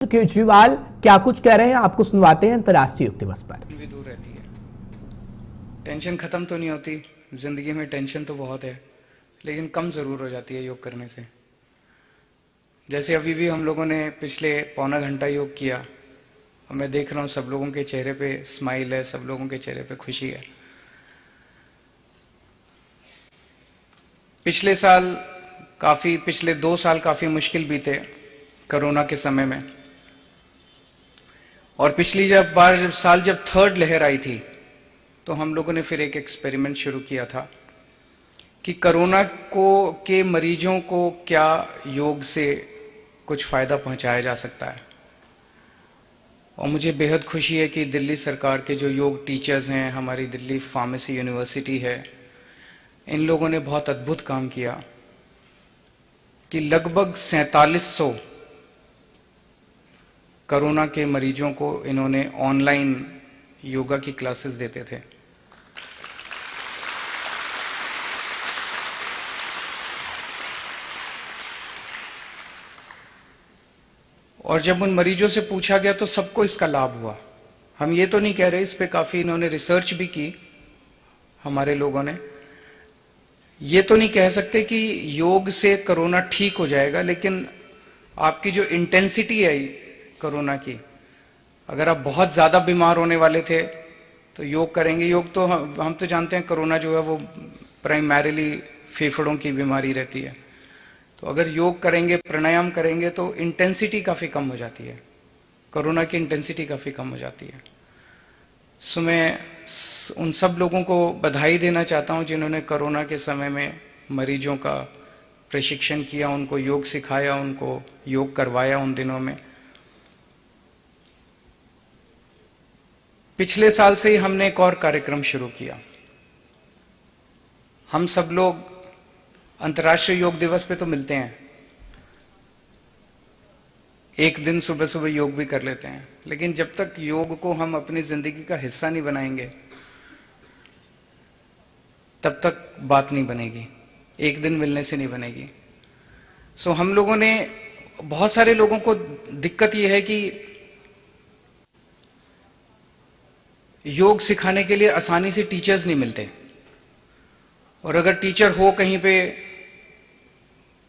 केजरीवाल क्या कुछ कह रहे हैं आपको सुनवाते हैं अंतर्राष्ट्रीय योग दिवस पर। भी दूर रहती है, टेंशन खत्म तो नहीं होती। जिंदगी में टेंशन तो बहुत है, लेकिन कम जरूर हो जाती है योग करने से। जैसे अभी भी हम लोगों ने पिछले पौना घंटा योग किया और मैं देख रहा हूं सब लोगों के चेहरे पे स्माइल है, सब लोगों के चेहरे पे खुशी है। पिछले 2 साल काफी मुश्किल बीते कोरोना के समय में। और पिछली जब थर्ड लहर आई थी तो हम लोगों ने फिर एक एक्सपेरिमेंट शुरू किया था कि कोरोना के मरीजों को क्या योग से कुछ फायदा पहुंचाया जा सकता है। और मुझे बेहद खुशी है कि दिल्ली सरकार के जो योग टीचर्स हैं, हमारी दिल्ली फार्मेसी यूनिवर्सिटी है, इन लोगों ने बहुत अद्भुत काम किया कि लगभग 4700 कोरोना के मरीजों को इन्होंने ऑनलाइन योगा की क्लासेस देते थे। और जब उन मरीजों से पूछा गया तो सबको इसका लाभ हुआ। हम ये तो नहीं कह रहे, इस पे काफी इन्होंने रिसर्च भी की हमारे लोगों ने। ये तो नहीं कह सकते कि योग से कोरोना ठीक हो जाएगा, लेकिन आपकी जो इंटेंसिटी है कोरोना की, अगर आप बहुत ज्यादा बीमार होने वाले थे तो योग करेंगे। योग तो हम तो जानते हैं कोरोना जो है वो प्राइमरीली फेफड़ों की बीमारी रहती है। तो अगर योग करेंगे, प्राणायाम करेंगे तो इंटेंसिटी काफी कम हो जाती है, कोरोना की इंटेंसिटी काफी कम हो जाती है। सो मैं उन सब लोगों को बधाई देना चाहता हूं जिन्होंने कोरोना के समय में मरीजों का प्रशिक्षण किया, उनको योग सिखाया, उनको योग करवाया उन दिनों में। पिछले साल से ही हमने एक और कार्यक्रम शुरू किया। हम सब लोग अंतर्राष्ट्रीय योग दिवस पे तो मिलते हैं, एक दिन सुबह सुबह योग भी कर लेते हैं, लेकिन जब तक योग को हम अपनी जिंदगी का हिस्सा नहीं बनाएंगे तब तक बात नहीं बनेगी, एक दिन मिलने से नहीं बनेगी। सो हम लोगों ने, बहुत सारे लोगों को दिक्कत यह है कि योग सिखाने के लिए आसानी से टीचर्स नहीं मिलते, और अगर टीचर हो कहीं पे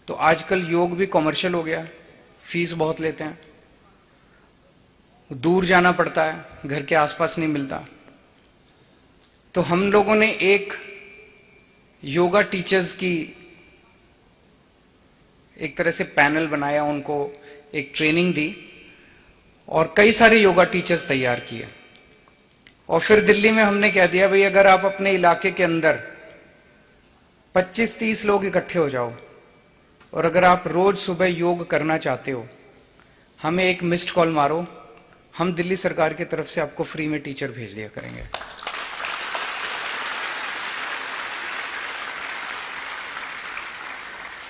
तो आजकल योग भी कॉमर्शियल हो गया, फीस बहुत लेते हैं, दूर जाना पड़ता है, घर के आसपास नहीं मिलता। तो हम लोगों ने एक योगा टीचर्स की एक तरह से पैनल बनाया, उनको एक ट्रेनिंग दी और कई सारे योगा टीचर्स तैयार किए। और फिर दिल्ली में हमने कह दिया, भाई अगर आप अपने इलाके के अंदर 25-30 लोग इकट्ठे हो जाओ और अगर आप रोज सुबह योग करना चाहते हो, हमें एक मिस्ड कॉल मारो, हम दिल्ली सरकार की तरफ से आपको फ्री में टीचर भेज दिया करेंगे।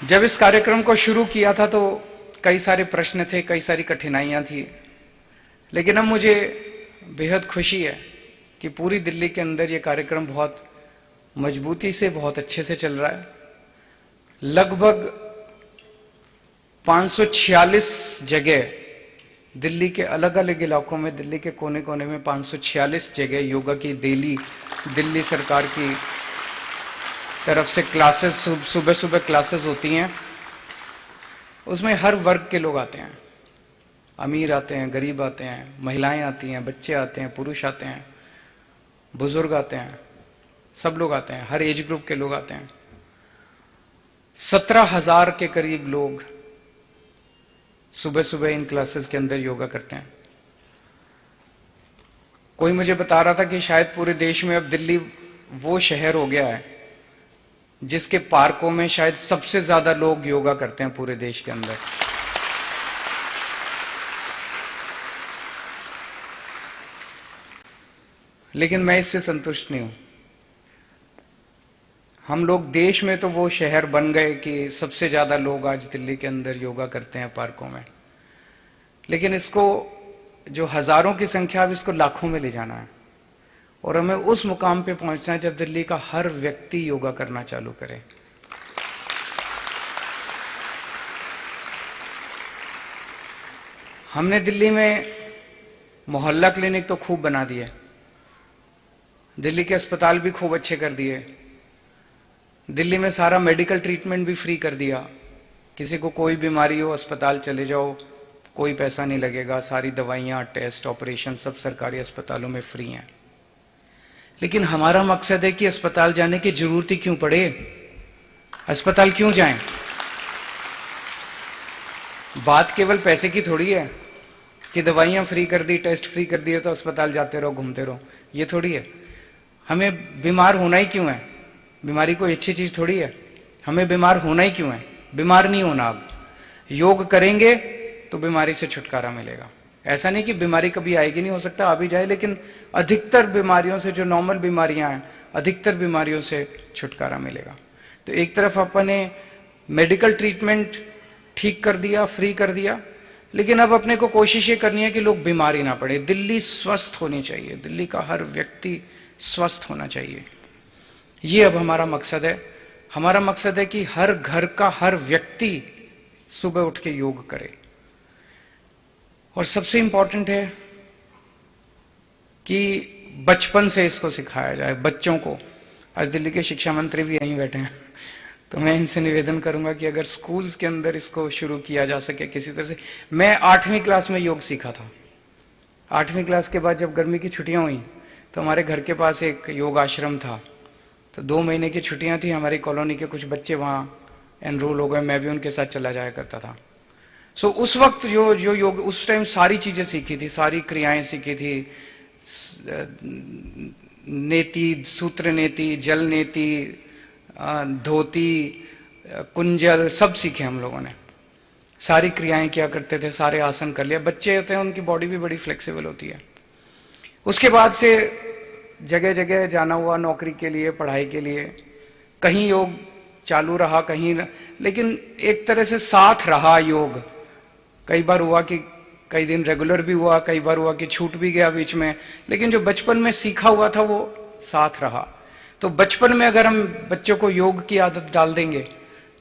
जब इस कार्यक्रम को शुरू किया था तो कई सारे प्रश्न थे, कई सारी कठिनाइयां थी, लेकिन अब मुझे बेहद खुशी है कि पूरी दिल्ली के अंदर ये कार्यक्रम बहुत मजबूती से, बहुत अच्छे से चल रहा है। लगभग 546 जगह दिल्ली के अलग अलग इलाकों में, दिल्ली के कोने कोने में 546 जगह योगा की डेली दिल्ली सरकार की तरफ से क्लासेस, सुबह सुबह क्लासेस होती हैं। उसमें हर वर्ग के लोग आते हैं, अमीर आते हैं, गरीब आते हैं, महिलाएं आती हैं, बच्चे आते हैं, पुरुष आते हैं, बुजुर्ग आते हैं, सब लोग आते हैं, हर एज ग्रुप के लोग आते हैं। 17,000 के करीब लोग सुबह सुबह इन क्लासेस के अंदर योगा करते हैं। कोई मुझे बता रहा था कि शायद पूरे देश में अब दिल्ली वो शहर हो गया है जिसके पार्कों में शायद सबसे ज्यादा लोग योगा करते हैं पूरे देश के अंदर। लेकिन मैं इससे संतुष्ट नहीं हूं। हम लोग देश में तो वो शहर बन गए कि सबसे ज्यादा लोग आज दिल्ली के अंदर योगा करते हैं पार्कों में, लेकिन इसको, जो हजारों की संख्या, अब इसको लाखों में ले जाना है और हमें उस मुकाम पे पहुंचना है जब दिल्ली का हर व्यक्ति योगा करना चालू करे। हमने दिल्ली में मोहल्ला क्लिनिक तो खूब बना दिए, दिल्ली के अस्पताल भी खूब अच्छे कर दिए, दिल्ली में सारा मेडिकल ट्रीटमेंट भी फ्री कर दिया। किसी को कोई बीमारी हो अस्पताल चले जाओ, कोई पैसा नहीं लगेगा, सारी दवाइयां, टेस्ट, ऑपरेशन सब सरकारी अस्पतालों में फ्री हैं। लेकिन हमारा मकसद है कि अस्पताल जाने की जरूरत ही क्यों पड़े, अस्पताल क्यों जाएं? बात केवल पैसे की थोड़ी है कि दवाइयां फ्री कर दी, टेस्ट फ्री कर दिए तो अस्पताल जाते रहो, घूमते रहो, ये थोड़ी है। हमें बीमार होना ही क्यों है? बीमारी कोई अच्छी चीज थोड़ी है। हमें बीमार होना ही क्यों है? बीमार नहीं होना। अब योग करेंगे तो बीमारी से छुटकारा मिलेगा। ऐसा नहीं कि बीमारी कभी आएगी नहीं, हो सकता आ भी जाए, लेकिन अधिकतर बीमारियों से, जो नॉर्मल बीमारियां हैं, अधिकतर बीमारियों से छुटकारा मिलेगा। तो एक तरफ अपने मेडिकल ट्रीटमेंट ठीक कर दिया, फ्री कर दिया, लेकिन अब अपने को कोशिश ये करनी है कि लोग बीमार ही ना पड़े। दिल्ली स्वस्थ होनी चाहिए, दिल्ली का हर व्यक्ति स्वस्थ होना चाहिए, ये अब हमारा मकसद है। हमारा मकसद है कि हर घर का हर व्यक्ति सुबह उठ के योग करे। और सबसे इंपॉर्टेंट है कि बचपन से इसको सिखाया जाए बच्चों को। आज दिल्ली के शिक्षा मंत्री भी यहीं बैठे हैं, तो मैं इनसे निवेदन करूंगा कि अगर स्कूल्स के अंदर इसको शुरू किया जा सके किसी तरह से। मैं 8वीं क्लास में योग सीखा था। 8वीं क्लास के बाद जब गर्मी की छुट्टियां हुई तो हमारे घर के पास एक योग आश्रम था, तो 2 महीने की छुट्टियां थी, हमारी कॉलोनी के कुछ बच्चे वहां एनरोल हो गए, मैं भी उनके साथ चला जाया करता था। सो उस वक्त जो योग, उस टाइम सारी चीजें सीखी थी, सारी क्रियाएं सीखी थी, नेति, सूत्र नेति, जल नेति, धोती, कुंजल, सब सीखे हम लोगों ने। सारी क्रियाएं किया करते थे, सारे आसन कर लिया। बच्चे होते हैं, उनकी बॉडी भी बड़ी फ्लेक्सिबल होती है। उसके बाद से जगह जगह जाना हुआ नौकरी के लिए, पढ़ाई के लिए। कहीं योग चालू रहा, कहीं लेकिन एक तरह से साथ रहा योग। कई बार हुआ कि कई दिन रेगुलर भी हुआ, कई बार हुआ कि छूट भी गया बीच में, लेकिन जो बचपन में सीखा हुआ था वो साथ रहा। तो बचपन में अगर हम बच्चों को योग की आदत डाल देंगे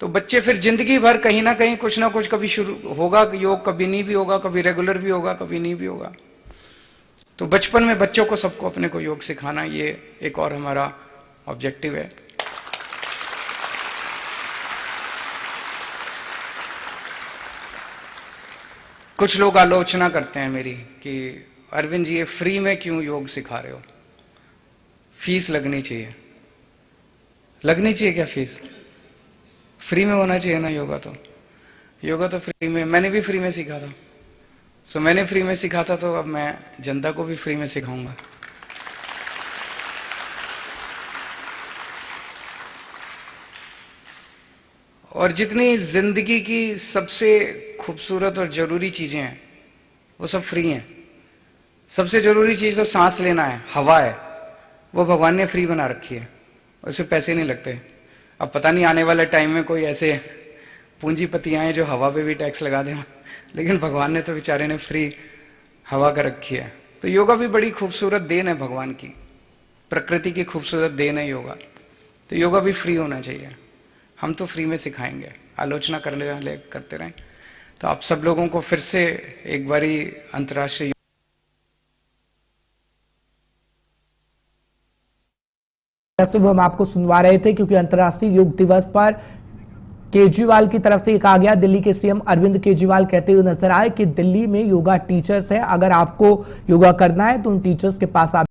तो बच्चे फिर जिंदगी भर कहीं ना कहीं कुछ ना कुछ कभी शुरू होगा योग, कभी नहीं भी होगा, कभी रेगुलर भी होगा, कभी नहीं भी होगा। तो बचपन में बच्चों को, सबको अपने को योग सिखाना, ये एक और हमारा ऑब्जेक्टिव है। कुछ लोग आलोचना करते हैं मेरी कि अरविंद जी ये फ्री में क्यों योग सिखा रहे हो, फीस लगनी चाहिए। लगनी चाहिए क्या फीस? फ्री में होना चाहिए ना योगा तो। योगा तो फ्री में, मैंने भी फ्री में सीखा था। सो मैंने फ्री में सीखा था, तो अब मैं जनता को भी फ्री में सिखाऊंगा। और जितनी जिंदगी की सबसे खूबसूरत और जरूरी चीजें हैं वो सब फ्री हैं। सबसे जरूरी चीज तो सांस लेना है, हवा है, वो भगवान ने फ्री बना रखी है, उसमें पैसे नहीं लगते। अब पता नहीं आने वाले टाइम में कोई ऐसे पूंजीपति आए जो हवा पे भी टैक्स लगा दें, लेकिन भगवान ने तो बेचारे ने फ्री हवा कर रखी है। तो योगा भी बड़ी खूबसूरत देन है भगवान की, प्रकृति की खूबसूरत देन है योगा। तो योगा भी फ्री होना चाहिए। हम तो फ्री में सिखाएंगे, आलोचना करने वाले करते रहें। तो आप सब लोगों को फिर से एक बारी अंतर्राष्ट्रीय हम आपको सुनवा रहे थे, क्योंकि अंतर्राष्ट्रीय योग दिवस पर केजरीवाल की तरफ से कहा गया, दिल्ली के सीएम अरविंद केजरीवाल कहते हुए नजर आए कि दिल्ली में योगा टीचर्स हैं, अगर आपको योगा करना है तो उन टीचर्स के पास आप